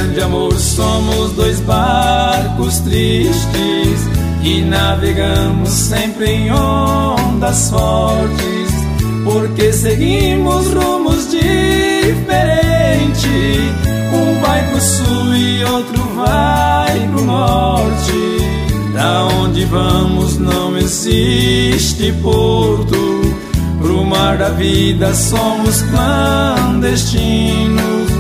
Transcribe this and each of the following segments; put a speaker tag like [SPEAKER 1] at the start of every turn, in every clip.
[SPEAKER 1] grande amor somos dois barcos tristes que navegamos sempre em ondas fortes, porque seguimos rumos diferentes. Um vai pro sul e outro vai pro norte. Da onde vamos não existe porto. Pro mar da vida somos clandestinos,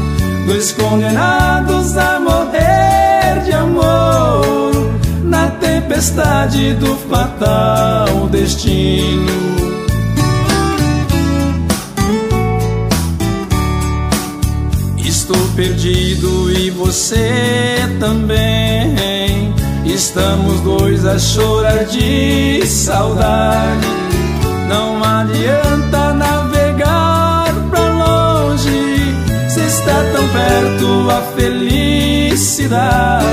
[SPEAKER 1] dois condenados a morrer de amor na tempestade do fatal destino. Estou perdido e você também. Estamos dois a chorar de saudade. Não adianta navegar pra longe, se está tão perto a felicidade.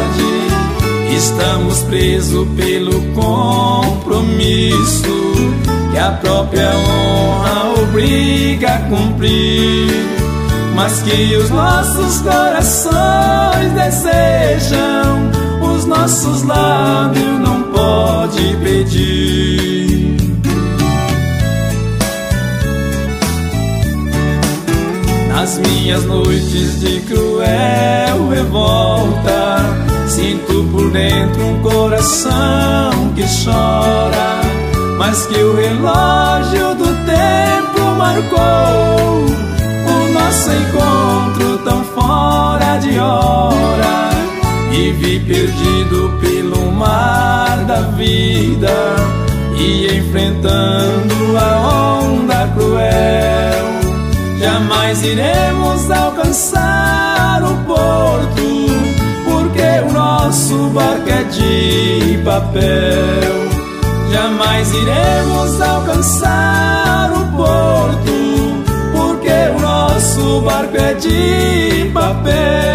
[SPEAKER 1] Estamos presos pelo compromisso que a própria honra obriga a cumprir, mas que os nossos corações desejam, os nossos lábios não podem pedir. Nas minhas noites de cruel revolta, sinto por dentro um coração que chora, mas que o relógio do tempo marcou o nosso encontro tão fora de hora. E vi perdido pelo mar da vida e enfrentando a onda cruel. Jamais iremos alcançar o porto, porque o nosso barco é de papel. Jamais iremos alcançar o porto, porque o nosso barco é de papel.